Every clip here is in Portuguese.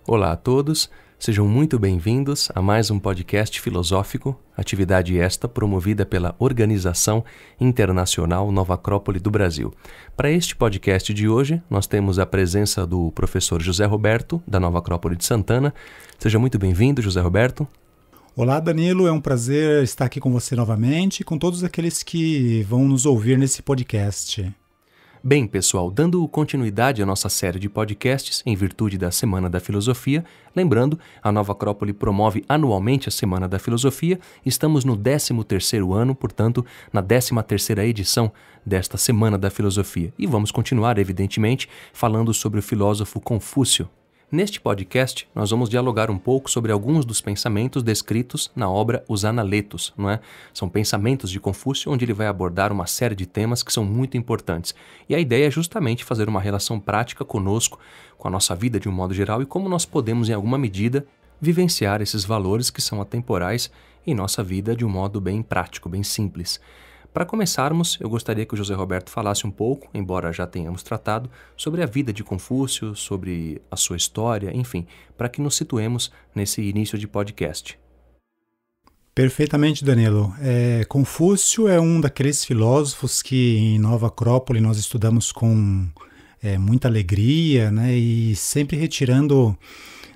Olá a todos, sejam muito bem-vindos a mais um podcast filosófico, atividade esta promovida pela Organização Internacional Nova Acrópole do Brasil. Para este podcast de hoje, nós temos a presença do professor José Roberto, da Nova Acrópole de Santana. Seja muito bem-vindo, José Roberto. Olá, Danilo, é um prazer estar aqui com você novamente e com todos aqueles que vão nos ouvir nesse podcast. Bem, pessoal, dando continuidade à nossa série de podcasts em virtude da Semana da Filosofia, lembrando, a Nova Acrópole promove anualmente a Semana da Filosofia, estamos no 13º ano, portanto, na 13ª edição desta Semana da Filosofia. E vamos continuar, evidentemente, falando sobre o filósofo Confúcio. Neste podcast, nós vamos dialogar um pouco sobre alguns dos pensamentos descritos na obra Os Analetos, não é? São pensamentos de Confúcio, onde ele vai abordar uma série de temas que são muito importantes. E a ideia é justamente fazer uma relação prática conosco, com a nossa vida de um modo geral, e como nós podemos, em alguma medida, vivenciar esses valores que são atemporais em nossa vida de um modo bem prático, bem simples. Para começarmos, eu gostaria que o José Roberto falasse um pouco, embora já tenhamos tratado, sobre a vida de Confúcio, sobre a sua história, enfim, para que nos situemos nesse início de podcast. Perfeitamente, Danilo. Confúcio é um daqueles filósofos que em Nova Acrópole nós estudamos com muita alegria, né, e sempre retirando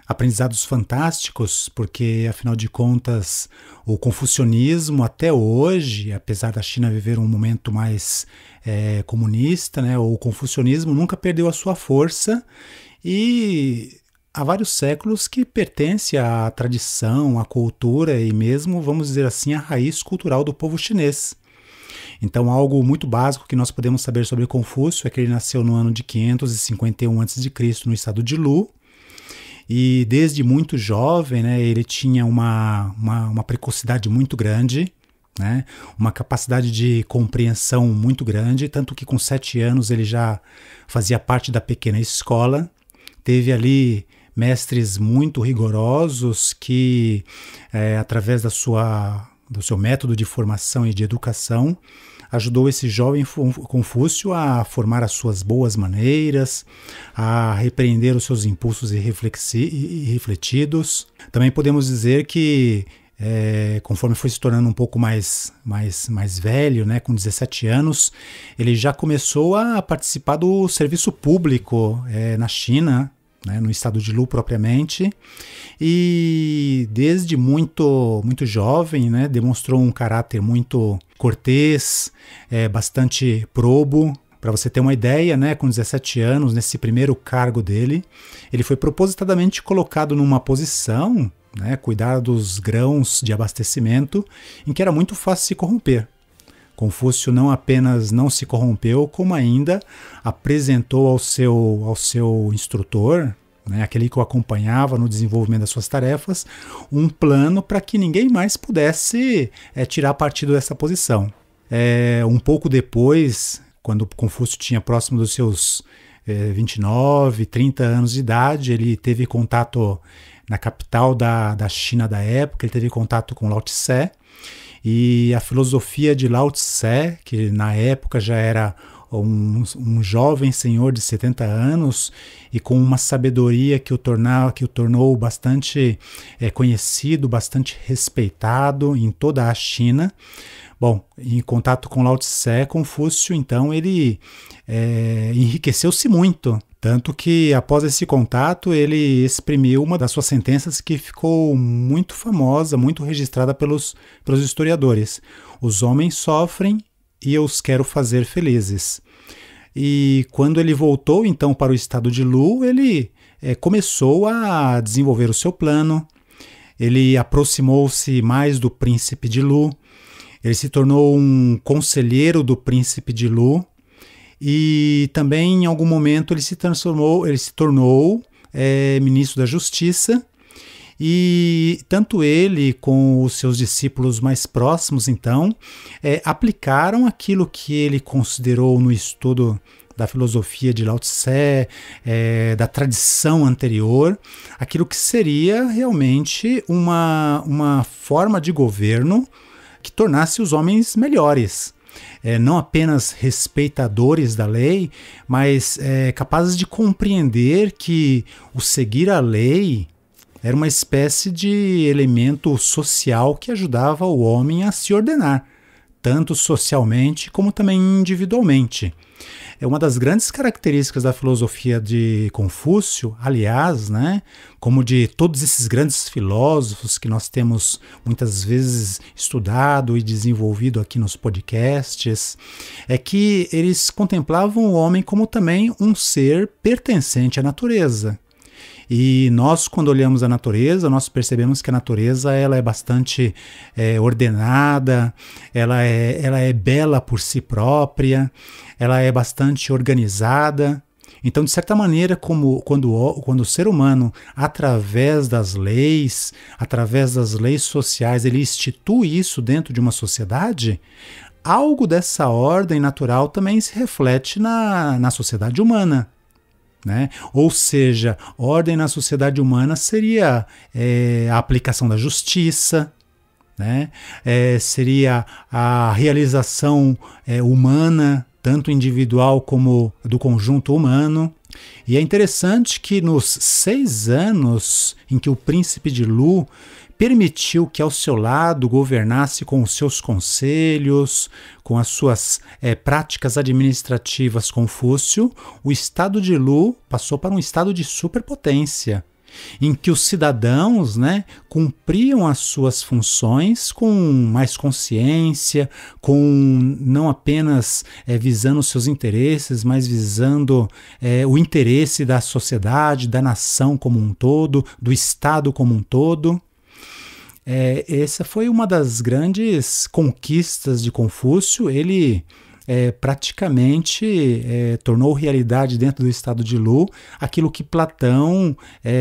aprendizados fantásticos, porque, afinal de contas, o confucionismo até hoje, apesar da China viver um momento mais comunista, né, o confucionismo nunca perdeu a sua força e há vários séculos que pertence à tradição, à cultura e mesmo, vamos dizer assim, à raiz cultural do povo chinês. Então, algo muito básico que nós podemos saber sobre Confúcio é que ele nasceu no ano de 551 a.C., no estado de Lu. E desde muito jovem, né, ele tinha uma precocidade muito grande, né, uma capacidade de compreensão muito grande, tanto que com 7 anos ele já fazia parte da pequena escola. Teve ali mestres muito rigorosos que, através do seu método de formação e de educação, ajudou esse jovem Confúcio a formar as suas boas maneiras, a repreender os seus impulsos irrefletidos. Também podemos dizer que, conforme foi se tornando um pouco mais velho, né, com 17 anos, ele já começou a participar do serviço público na China, né, no estado de Lu propriamente, e desde muito jovem, né, demonstrou um caráter muito cortês, bastante probo. Para você ter uma ideia, né, com 17 anos, nesse primeiro cargo dele, ele foi propositadamente colocado numa posição, né, cuidar dos grãos de abastecimento, em que era muito fácil se corromper. Confúcio não apenas não se corrompeu, como ainda apresentou ao seu instrutor, né, aquele que o acompanhava no desenvolvimento das suas tarefas, um plano para que ninguém mais pudesse tirar partido dessa posição. Um pouco depois, quando Confúcio tinha próximo dos seus 29, 30 anos de idade, ele teve contato na capital da China da época, ele teve contato com Lao Tse, e a filosofia de Lao Tse, que na época já era um jovem senhor de 70 anos e com uma sabedoria que o tornou bastante conhecido, bastante respeitado em toda a China. Bom, em contato com Lao Tse, Confúcio, então, ele enriqueceu-se muito. Tanto que, após esse contato, ele exprimiu uma das suas sentenças que ficou muito famosa, muito registrada pelos historiadores. Os homens sofrem e eu os quero fazer felizes. E quando ele voltou, então, para o estado de Lu, ele começou a desenvolver o seu plano. Ele aproximou-se mais do príncipe de Lu. Ele se tornou um conselheiro do príncipe de Lu. E também, em algum momento, ele se tornou ministro da Justiça, e tanto ele com os seus discípulos mais próximos, então, aplicaram aquilo que ele considerou no estudo da filosofia de Lao Tse, da tradição anterior, aquilo que seria realmente uma forma de governo que tornasse os homens melhores. não apenas respeitadores da lei, mas capazes de compreender que o seguir a lei era uma espécie de elemento social que ajudava o homem a se ordenar, tanto socialmente como também individualmente. É uma das grandes características da filosofia de Confúcio, aliás, né, como de todos esses grandes filósofos que nós temos muitas vezes estudado e desenvolvido aqui nos podcasts, é que eles contemplavam o homem como também um ser pertencente à natureza. E nós, quando olhamos a natureza, nós percebemos que a natureza ela é bastante ordenada, ela é bela por si própria, ela é bastante organizada. Então, de certa maneira, quando o ser humano, através das leis sociais, ele institui isso dentro de uma sociedade, algo dessa ordem natural também se reflete na sociedade humana. Né? Ou seja, ordem na sociedade humana seria a aplicação da justiça, né? Seria a realização humana, tanto individual como do conjunto humano. E é interessante que nos 6 anos em que o príncipe de Lu permitiu que ao seu lado governasse com os seus conselhos, com as suas práticas administrativas Confúcio, o estado de Lu passou para um estado de superpotência, em que os cidadãos, né, cumpriam as suas funções com mais consciência, com não apenas visando os seus interesses, mas visando o interesse da sociedade, da nação como um todo, do Estado como um todo. Essa foi uma das grandes conquistas de Confúcio. Ele praticamente tornou realidade dentro do estado de Lu aquilo que Platão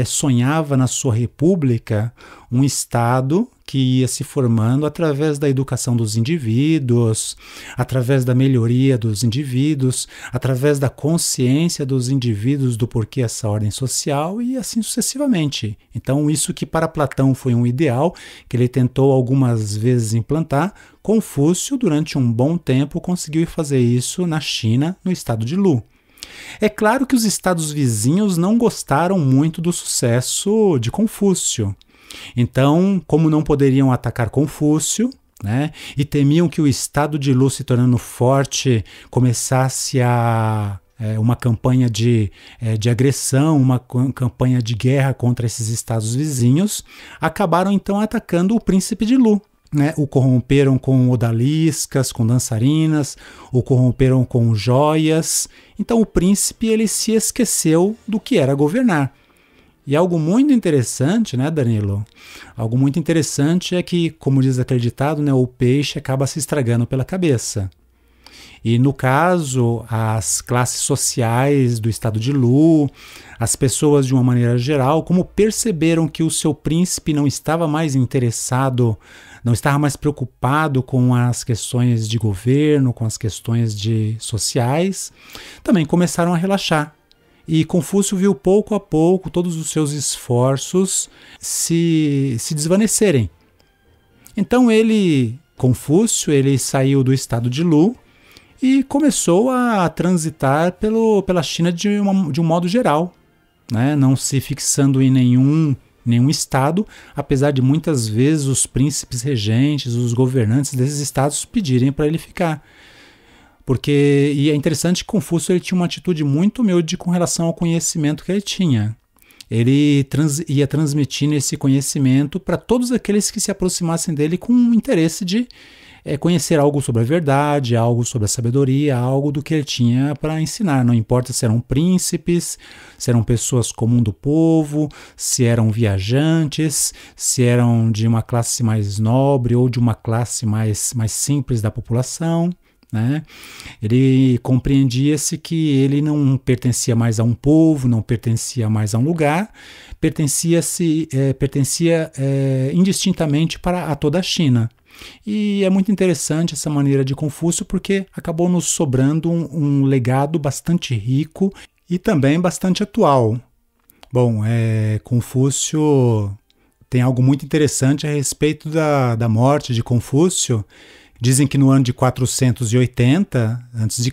sonhava na sua república, um estado que ia se formando através da educação dos indivíduos, através da melhoria dos indivíduos, através da consciência dos indivíduos do porquê essa ordem social e assim sucessivamente. Então, isso que para Platão foi um ideal, que ele tentou algumas vezes implantar, Confúcio, durante um bom tempo, conseguiu fazer isso na China, no estado de Lu. É claro que os estados vizinhos não gostaram muito do sucesso de Confúcio. Então, como não poderiam atacar Confúcio, né, e temiam que o estado de Lu, se tornando forte, começasse uma campanha de agressão, uma campanha de guerra contra esses estados vizinhos, acabaram então atacando o príncipe de Lu. Né, o corromperam com odaliscas, com dançarinas, o corromperam com joias. Então o príncipe ele se esqueceu do que era governar. E algo muito interessante, né, Danilo? Algo muito interessante é que, como diz aquele ditado, né, o peixe acaba se estragando pela cabeça. E no caso, as classes sociais do estado de Lu, as pessoas de uma maneira geral, como perceberam que o seu príncipe não estava mais interessado, não estava mais preocupado com as questões de governo, com as questões sociais, também começaram a relaxar. E Confúcio viu pouco a pouco todos os seus esforços se desvanecerem. Então Confúcio, ele saiu do estado de Lu e começou a transitar pela China de um modo geral, né? Não se fixando em nenhum estado, apesar de muitas vezes os príncipes regentes, os governantes desses estados pedirem para ele ficar. E é interessante que Confúcio ele tinha uma atitude muito humilde com relação ao conhecimento que ele tinha. Ele ia transmitindo esse conhecimento para todos aqueles que se aproximassem dele com o interesse de conhecer algo sobre a verdade, algo sobre a sabedoria, algo do que ele tinha para ensinar. Não importa se eram príncipes, se eram pessoas comum do povo, se eram viajantes, se eram de uma classe mais nobre ou de uma classe mais simples da população. Né? Ele compreendia-se que ele não pertencia mais a um povo, não pertencia mais a um lugar, pertencia indistintamente a toda a China. E é muito interessante essa maneira de Confúcio porque acabou nos sobrando um legado bastante rico e também bastante atual. Bom, Confúcio tem algo muito interessante a respeito da morte de Confúcio, Dizem que no ano de 480 a.C.,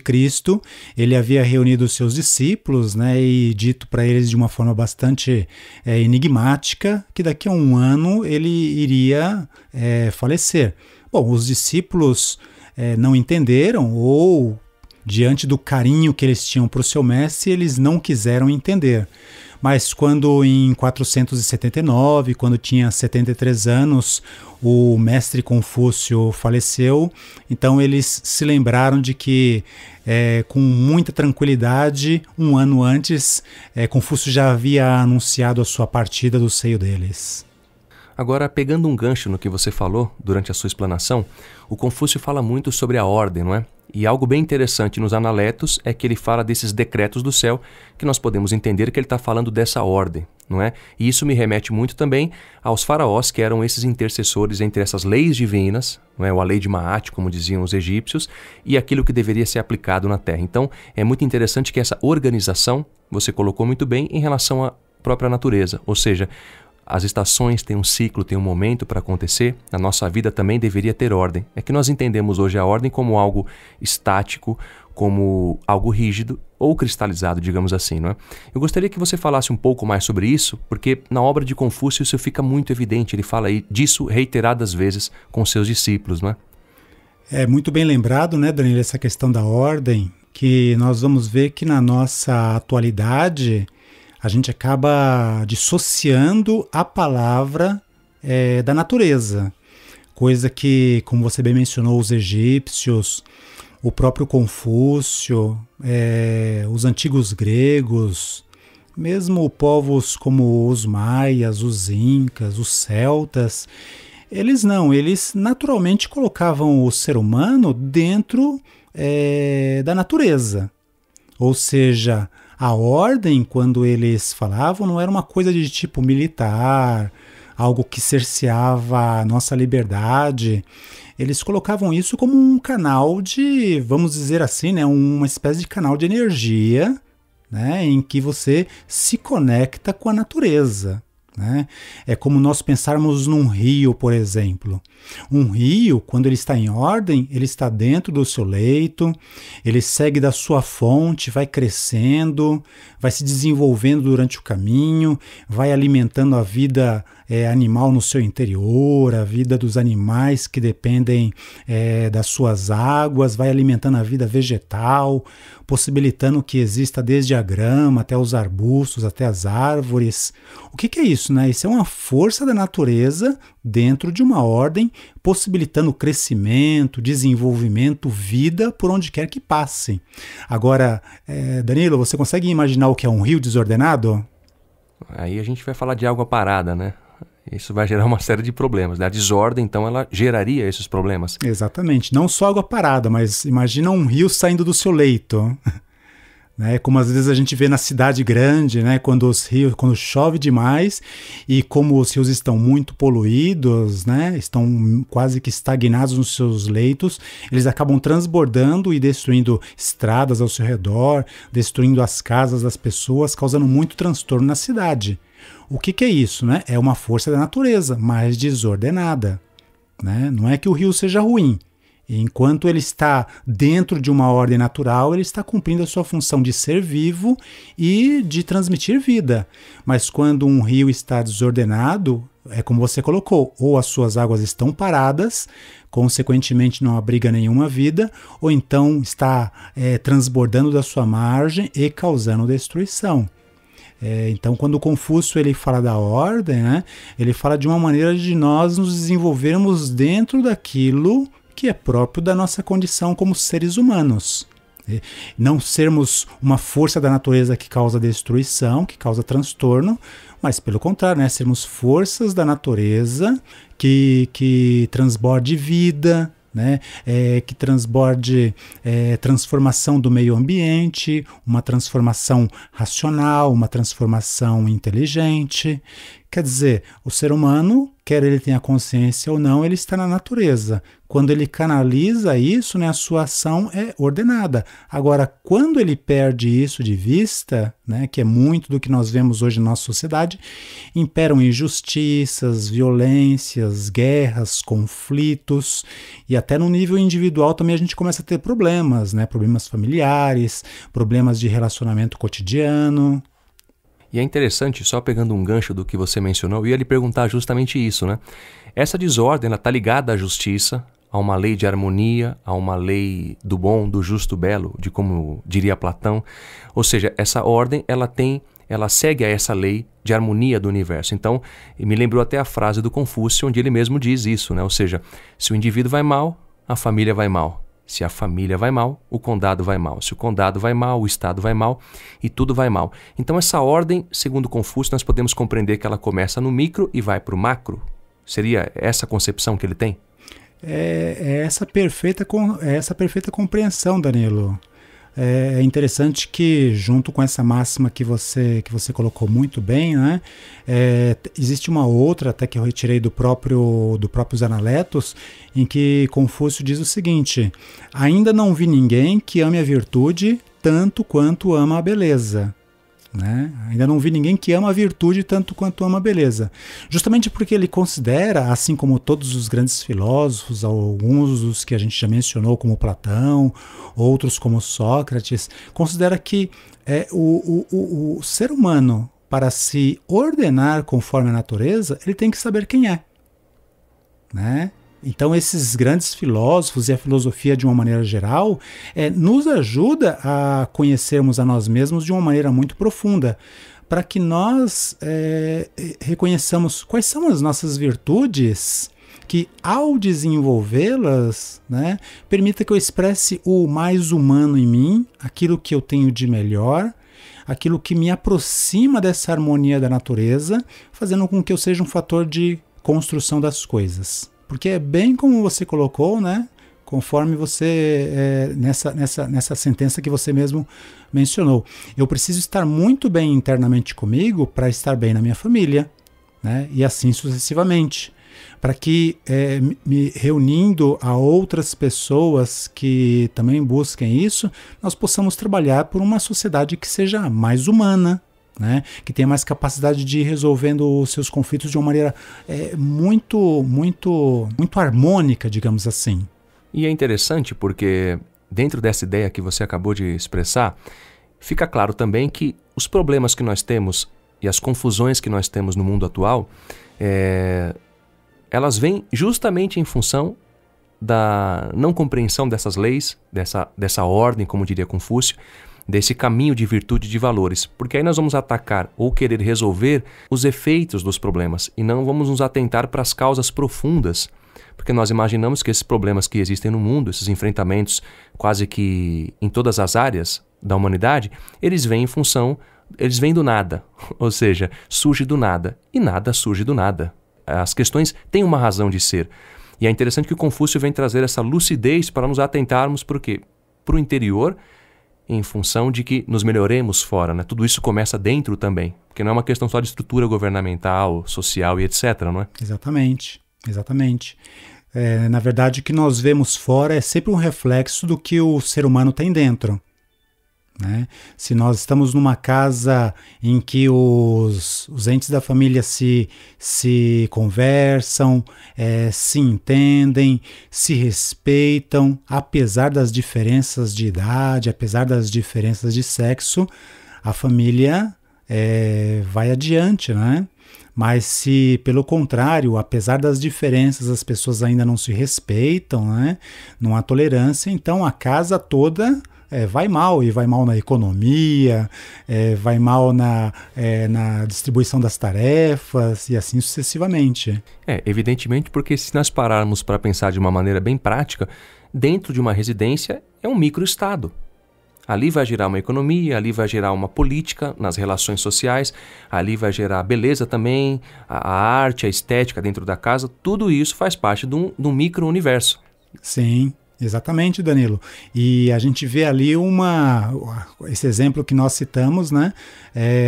ele havia reunido os seus discípulos, né, e dito para eles de uma forma bastante enigmática que daqui a um ano ele iria falecer. Bom, os discípulos não entenderam, ou diante do carinho que eles tinham para o seu mestre, eles não quiseram entender. Mas quando em 479, quando tinha 73 anos, o mestre Confúcio faleceu, então eles se lembraram de que, com muita tranquilidade, um ano antes, Confúcio já havia anunciado a sua partida do seio deles. Agora, pegando um gancho no que você falou durante a sua explanação, o Confúcio fala muito sobre a ordem, não é? E algo bem interessante nos Analetos é que ele fala desses decretos do céu, que nós podemos entender que ele está falando dessa ordem, não é? E isso me remete muito também aos faraós, que eram esses intercessores entre essas leis divinas, não é? Ou a lei de Maat, como diziam os egípcios, e aquilo que deveria ser aplicado na terra. Então, é muito interessante que essa organização, você colocou muito bem, em relação à própria natureza, ou seja, as estações têm um ciclo, têm um momento para acontecer, a nossa vida também deveria ter ordem. É que nós entendemos hoje a ordem como algo estático, como algo rígido ou cristalizado, digamos assim, não é? Eu gostaria que você falasse um pouco mais sobre isso, porque na obra de Confúcio isso fica muito evidente, ele fala disso reiteradas vezes com seus discípulos, não é? É muito bem lembrado, né, Danilo, essa questão da ordem, que nós vamos ver que na nossa atualidade a gente acaba dissociando a palavra da natureza, coisa que, como você bem mencionou, os egípcios, o próprio Confúcio, os antigos gregos, mesmo povos como os maias, os incas, os celtas, eles naturalmente colocavam o ser humano dentro da natureza, ou seja, a ordem, quando eles falavam, não era uma coisa de tipo militar, algo que cerceava a nossa liberdade. Eles colocavam isso como um canal de, vamos dizer assim, né, uma espécie de canal de energia, né, em que você se conecta com a natureza. Né? É como nós pensarmos num rio, por exemplo. Um rio, quando ele está em ordem, ele está dentro do seu leito, ele segue da sua fonte, vai crescendo, vai se desenvolvendo durante o caminho, vai alimentando a vida animal no seu interior, a vida dos animais que dependem das suas águas, vai alimentando a vida vegetal, possibilitando que exista desde a grama até os arbustos, até as árvores. O que é isso, né? Isso é uma força da natureza dentro de uma ordem, possibilitando crescimento, desenvolvimento, vida por onde quer que passe. Agora, Danilo, você consegue imaginar o que é um rio desordenado? Aí a gente vai falar de água parada, né? Isso vai gerar uma série de problemas. A desordem, então, ela geraria esses problemas. Exatamente. Não só água parada, mas imagina um rio saindo do seu leito. Né? Como às vezes a gente vê na cidade grande, né? Quando chove demais e como os rios estão muito poluídos, né? Estão quase que estagnados nos seus leitos, eles acabam transbordando e destruindo estradas ao seu redor, destruindo as casas das pessoas, causando muito transtorno na cidade. O que é isso? Né? É uma força da natureza, mas desordenada. Né? Não é que o rio seja ruim. Enquanto ele está dentro de uma ordem natural, ele está cumprindo a sua função de ser vivo e de transmitir vida. Mas quando um rio está desordenado, é como você colocou, ou as suas águas estão paradas, consequentemente não abriga nenhuma vida, ou então está transbordando da sua margem e causando destruição. Então, quando o Confúcio ele fala da ordem, né, ele fala de uma maneira de nós nos desenvolvermos dentro daquilo que é próprio da nossa condição como seres humanos. Não sermos uma força da natureza que causa destruição, que causa transtorno, mas pelo contrário, né, sermos forças da natureza que transborde vida, né, que transborde transformação do meio ambiente, uma transformação racional, uma transformação inteligente, Quer dizer, o ser humano, quer ele tenha consciência ou não, ele está na natureza. Quando ele canaliza isso, né, a sua ação é ordenada. Agora, quando ele perde isso de vista, né, que é muito do que nós vemos hoje na nossa sociedade, imperam injustiças, violências, guerras, conflitos, e até no nível individual também a gente começa a ter problemas, né, problemas familiares, problemas de relacionamento cotidiano. E é interessante, só pegando um gancho do que você mencionou, eu ia lhe perguntar justamente isso, né? Essa desordem, ela está ligada à justiça, a uma lei de harmonia, a uma lei do bom, do justo, belo, de como diria Platão. Ou seja, essa ordem, ela segue a essa lei de harmonia do universo. Então, me lembrou até a frase do Confúcio, onde ele mesmo diz isso, né? Ou seja, se o indivíduo vai mal, a família vai mal. Se a família vai mal, o condado vai mal. Se o condado vai mal, o estado vai mal e tudo vai mal. Então essa ordem, segundo Confúcio, nós podemos compreender que ela começa no micro e vai para o macro? Seria essa a concepção que ele tem? É essa perfeita compreensão, Danilo. É interessante que, junto com essa máxima que você colocou muito bem, né, existe uma outra, até que eu retirei do próprio Analectos, em que Confúcio diz o seguinte: ainda não vi ninguém que ame a virtude tanto quanto ama a beleza. Né? Ainda não vi ninguém que ama a virtude tanto quanto ama a beleza. Justamente porque ele considera, assim como todos os grandes filósofos, alguns dos que a gente já mencionou, como Platão, outros como Sócrates, considera que o ser humano, para se ordenar conforme a natureza, ele tem que saber quem é. Né? Então esses grandes filósofos e a filosofia de uma maneira geral nos ajuda a conhecermos a nós mesmos de uma maneira muito profunda, para que nós reconheçamos quais são as nossas virtudes, que ao desenvolvê-las, né, permita que eu expresse o mais humano em mim, aquilo que eu tenho de melhor, aquilo que me aproxima dessa harmonia da natureza, fazendo com que eu seja um fator de construção das coisas. Porque é bem como você colocou, né? Conforme você, nessa sentença que você mesmo mencionou. Eu preciso estar muito bem internamente comigo para estar bem na minha família, né? E assim sucessivamente. Para que, me reunindo a outras pessoas que também busquem isso, nós possamos trabalhar por uma sociedade que seja mais humana, né? Que tenha mais capacidade de ir resolvendo os seus conflitos de uma maneira muito harmônica, digamos assim. E é interessante porque, dentro dessa ideia que você acabou de expressar, fica claro também que os problemas que nós temos e as confusões que nós temos no mundo atual, elas vêm justamente em função da não compreensão dessas leis, dessa ordem, como diria Confúcio, desse caminho de virtude e de valores, porque aí nós vamos atacar ou querer resolver os efeitos dos problemas e não vamos nos atentar para as causas profundas, porque nós imaginamos que esses problemas que existem no mundo, esses enfrentamentos quase que em todas as áreas da humanidade, eles vêm do nada, ou seja, surge do nada, e nada surge do nada. As questões têm uma razão de ser, e é interessante que o Confúcio vem trazer essa lucidez para nos atentarmos para o interior, em função de que nos melhoremos fora, né? Tudo isso começa dentro também, porque não é uma questão só de estrutura governamental, social e etc, não é? Exatamente. Na verdade, o que nós vemos fora é sempre um reflexo do que o ser humano tem dentro. Né? Se nós estamos numa casa em que os entes da família se conversam, se entendem, se respeitam, apesar das diferenças de idade, apesar das diferenças de sexo, a família vai adiante, né? Mas se, pelo contrário, apesar das diferenças, as pessoas ainda não se respeitam, né? Não há tolerância, então a casa toda vai mal, e vai mal na economia, vai mal na distribuição das tarefas e assim sucessivamente. Evidentemente, porque se nós pararmos para pensar de uma maneira bem prática, dentro de uma residência é um microestado. Ali vai gerar uma economia, ali vai gerar uma política nas relações sociais, ali vai gerar beleza também, a arte, a estética dentro da casa, tudo isso faz parte de um micro-universo. Sim. Exatamente, Danilo. E a gente vê ali esse exemplo que nós citamos, né?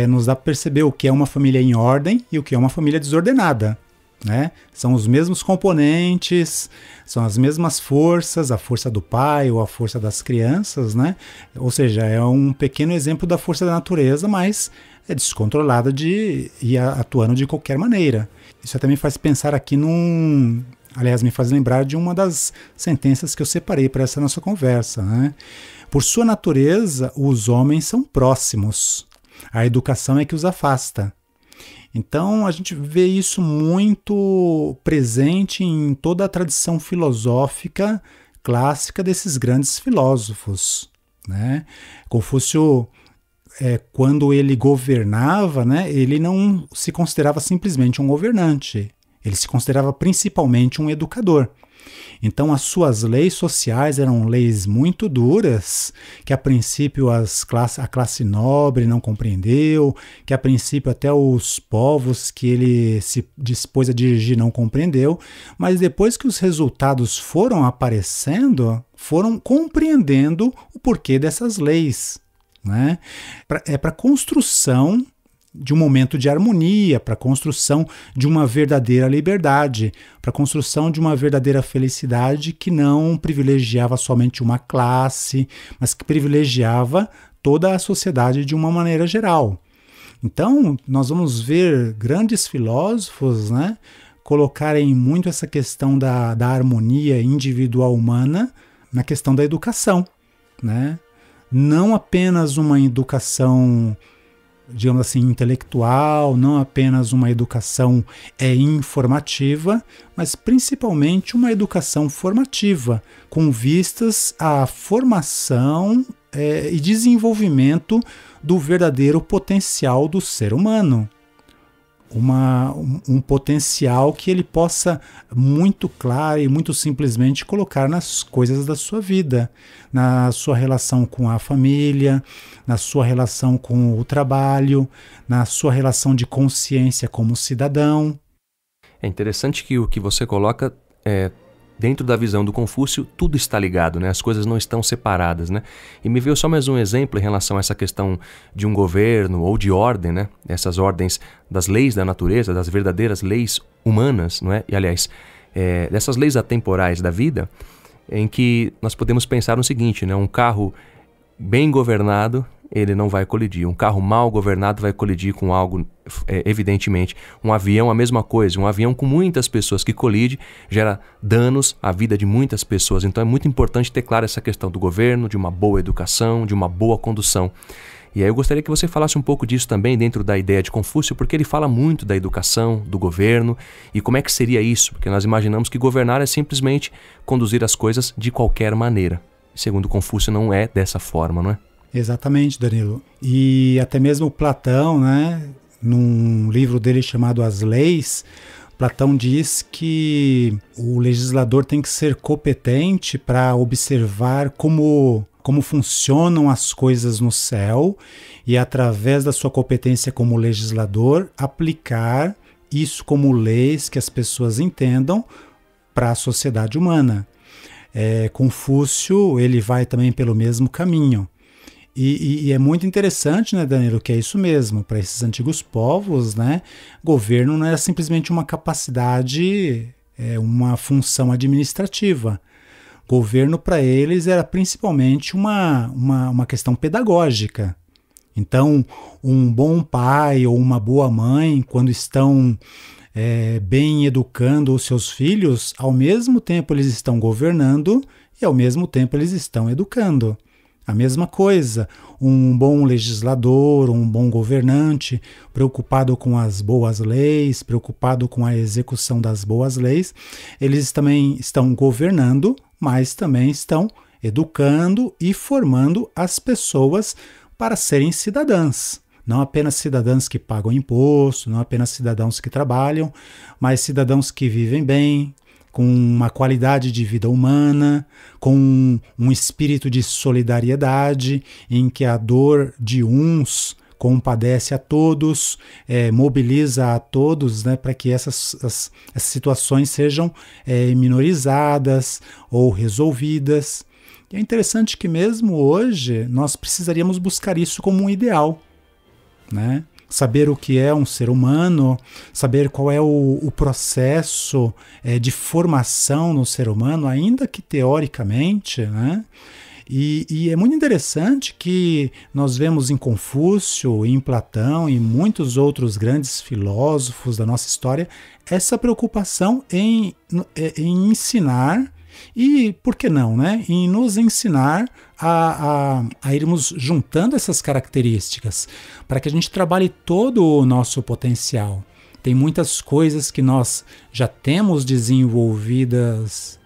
Nos dá para perceber o que é uma família em ordem e o que é uma família desordenada. Né? São os mesmos componentes, são as mesmas forças, a força do pai ou a força das crianças, né? Ou seja, é um pequeno exemplo da força da natureza, mas é descontrolada e atuando de qualquer maneira. Isso até me faz pensar aqui aliás, me faz lembrar de uma das sentenças que eu separei para essa nossa conversa, né? Por sua natureza, os homens são próximos. A educação é que os afasta. Então, a gente vê isso muito presente em toda a tradição filosófica clássica desses grandes filósofos, né? Confúcio, quando ele governava, né, ele não se considerava simplesmente um governante, ele se considerava principalmente um educador. Então as suas leis sociais eram leis muito duras, que a princípio a classe nobre não compreendeu, que a princípio até os povos que ele se dispôs a dirigir não compreendeu, mas depois que os resultados foram aparecendo, foram compreendendo o porquê dessas leis. Né? Para a construção de um momento de harmonia, para a construção de uma verdadeira liberdade, para a construção de uma verdadeira felicidade que não privilegiava somente uma classe, mas que privilegiava toda a sociedade de uma maneira geral. Então, nós vamos ver grandes filósofos, né, colocarem muito essa questão da harmonia individual humana na questão da educação, né? Não apenas uma educação, digamos assim, intelectual, não apenas uma educação informativa, mas principalmente uma educação formativa, com vistas à formação e desenvolvimento do verdadeiro potencial do ser humano. Um potencial que ele possa muito claro e muito simplesmente colocar nas coisas da sua vida, na sua relação com a família, na sua relação com o trabalho, na sua relação de consciência como cidadão. É interessante que o que você coloca dentro da visão do Confúcio, tudo está ligado, né? As coisas não estão separadas, né? E me veio só mais um exemplo em relação a essa questão de um governo ou de ordem, né? Essas ordens das leis da natureza, das verdadeiras leis humanas, não é? E, aliás, dessas leis atemporais da vida, em que nós podemos pensar no seguinte, né? Um carro bem governado, ele não vai colidir. Um carro mal governado vai colidir com algo, evidentemente. Um avião, a mesma coisa. Um avião com muitas pessoas que colide gera danos à vida de muitas pessoas. Então é muito importante ter claro essa questão do governo, de uma boa educação, de uma boa condução. E aí eu gostaria que você falasse um pouco disso também dentro da ideia de Confúcio, porque ele fala muito da educação, do governo, e como é que seria isso? Porque nós imaginamos que governar é simplesmente conduzir as coisas de qualquer maneira. Segundo Confúcio, não é dessa forma, não é? Exatamente, Danilo. E até mesmo Platão, né, num livro dele chamado As Leis, Platão diz que o legislador tem que ser competente para observar como funcionam as coisas no céu e, através da sua competência como legislador, aplicar isso como leis que as pessoas entendam para a sociedade humana. Confúcio, ele vai também pelo mesmo caminho. E é muito interessante, né, Danilo, que é isso mesmo. Para esses antigos povos, né, governo não era simplesmente uma capacidade, uma função administrativa. Governo para eles era principalmente uma questão pedagógica. Então, um bom pai ou uma boa mãe, quando estão bem educando os seus filhos, ao mesmo tempo eles estão governando e ao mesmo tempo eles estão educando. A mesma coisa, um bom legislador, um bom governante, preocupado com as boas leis, preocupado com a execução das boas leis, eles também estão governando, mas também estão educando e formando as pessoas para serem cidadãs. Não apenas cidadãos que pagam imposto, não apenas cidadãos que trabalham, mas cidadãos que vivem bem, com uma qualidade de vida humana, com um espírito de solidariedade, em que a dor de uns compadece a todos, mobiliza a todos, né, para que essas situações sejam minorizadas ou resolvidas. E é interessante que mesmo hoje nós precisaríamos buscar isso como um ideal, né? Saber o que é um ser humano, saber qual é o processo de formação no ser humano, ainda que teoricamente, né? E é muito interessante que nós vemos em Confúcio, em Platão e muitos outros grandes filósofos da nossa história essa preocupação em ensinar e, por que não, né? Em nos ensinar a irmos juntando essas características para que a gente trabalhe todo o nosso potencial. Tem muitas coisas que nós já temos desenvolvidas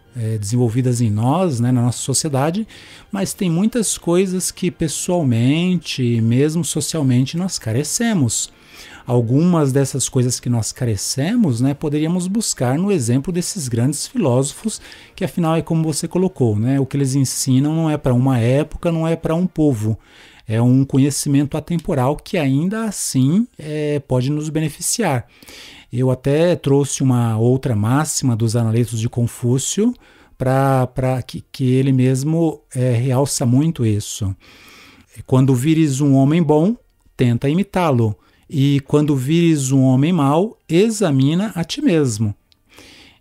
em nós, né, na nossa sociedade, mas tem muitas coisas que pessoalmente e mesmo socialmente nós carecemos. Algumas dessas coisas que nós carecemos, né, poderíamos buscar no exemplo desses grandes filósofos, que afinal é como você colocou, né, o que eles ensinam não é para uma época, não é para um povo, é um conhecimento atemporal que ainda assim pode nos beneficiar. Eu até trouxe uma outra máxima dos Analetos de Confúcio para que ele mesmo realça muito isso. Quando vires um homem bom, tenta imitá-lo. E quando vires um homem mau, examina a ti mesmo.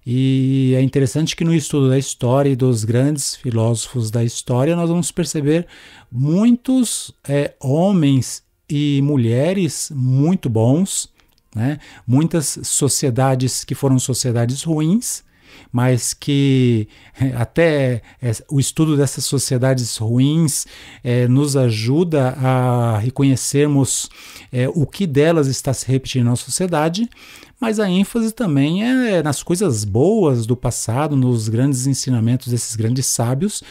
E é interessante que no estudo da história e dos grandes filósofos da história, nós vamos perceber muitos homens e mulheres muito bons, né? Muitas sociedades que foram sociedades ruins, mas que até o estudo dessas sociedades ruins nos ajuda a reconhecermos o que delas está se repetindo na sociedade, mas a ênfase também é nas coisas boas do passado, nos grandes ensinamentos desses grandes sábios,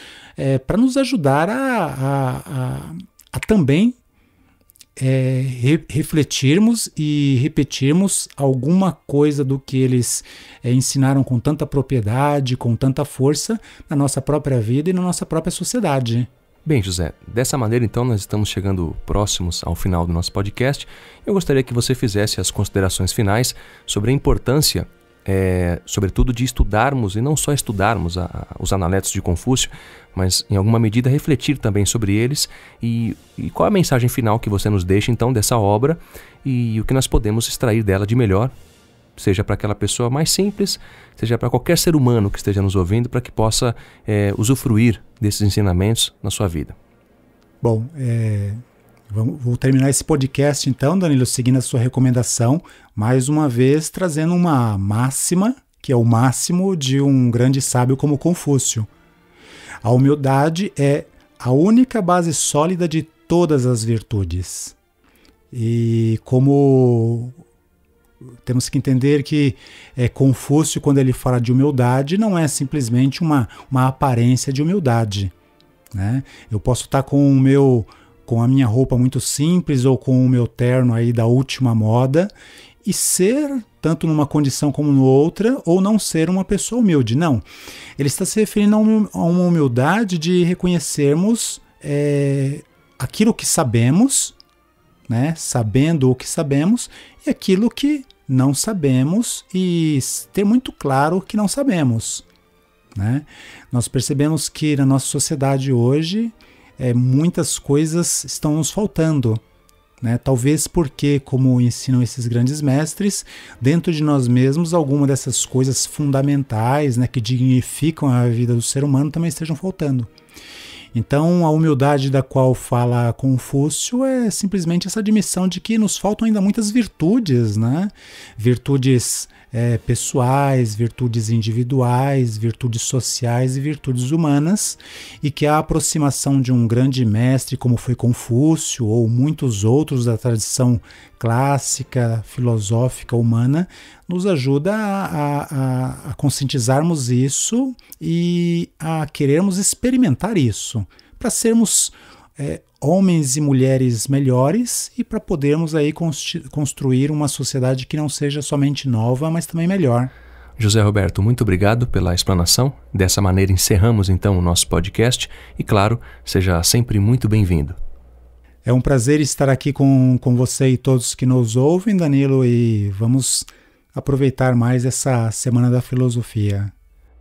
para nos ajudar a também refletirmos e repetirmos alguma coisa do que eles ensinaram com tanta propriedade, com tanta força na nossa própria vida e na nossa própria sociedade. Bem, José, dessa maneira então nós estamos chegando próximos ao final do nosso podcast. Eu gostaria que você fizesse as considerações finais sobre a importância, sobretudo, de estudarmos, e não só estudarmos os Analetos de Confúcio, mas em alguma medida refletir também sobre eles e qual é a mensagem final que você nos deixa então dessa obra e o que nós podemos extrair dela de melhor, seja para aquela pessoa mais simples, seja para qualquer ser humano que esteja nos ouvindo, para que possa usufruir desses ensinamentos na sua vida. Bom, vou terminar esse podcast então, Danilo, seguindo a sua recomendação, mais uma vez trazendo uma máxima, que é o máximo de um grande sábio como Confúcio. A humildade é a única base sólida de todas as virtudes. E como temos que entender que Confúcio, quando ele fala de humildade, não é simplesmente uma aparência de humildade, né? Eu posso estar com a minha roupa muito simples ou com o meu terno aí da última moda e ser, tanto numa condição como em outra, ou não ser uma pessoa humilde. Não. Ele está se referindo a uma humildade de reconhecermos aquilo que sabemos, né? Sabendo o que sabemos, e aquilo que não sabemos e ter muito claro que não sabemos, né? Nós percebemos que na nossa sociedade hoje muitas coisas estão nos faltando, né? Talvez porque, como ensinam esses grandes mestres, dentro de nós mesmos alguma dessas coisas fundamentais, né, que dignificam a vida do ser humano também estejam faltando. Então, a humildade da qual fala Confúcio é simplesmente essa admissão de que nos faltam ainda muitas virtudes, né? Virtudes pessoais, virtudes individuais, virtudes sociais e virtudes humanas, e que a aproximação de um grande mestre como foi Confúcio ou muitos outros da tradição clássica, filosófica, humana, nos ajuda a conscientizarmos isso e a querermos experimentar isso, para sermos homens e mulheres melhores e para podermos aí construir uma sociedade que não seja somente nova, mas também melhor. José Roberto, muito obrigado pela explanação. Dessa maneira encerramos então o nosso podcast e, claro, seja sempre muito bem-vindo. É um prazer estar aqui com você e todos que nos ouvem, Danilo, e vamos aproveitar mais essa Semana da Filosofia.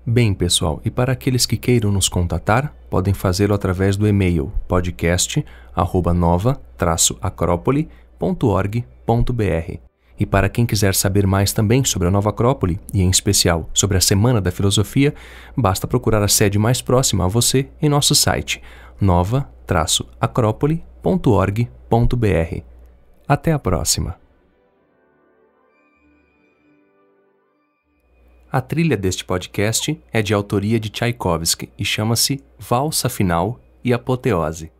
Bem, pessoal, e para aqueles que queiram nos contatar, podem fazê-lo através do e-mail podcast@nova-acropole.org.br. E para quem quiser saber mais também sobre a Nova Acrópole, e em especial sobre a Semana da Filosofia, basta procurar a sede mais próxima a você em nosso site, nova-acropole.org.br. Até a próxima! A trilha deste podcast é de autoria de Tchaikovsky e chama-se Valsa Final e Apoteose.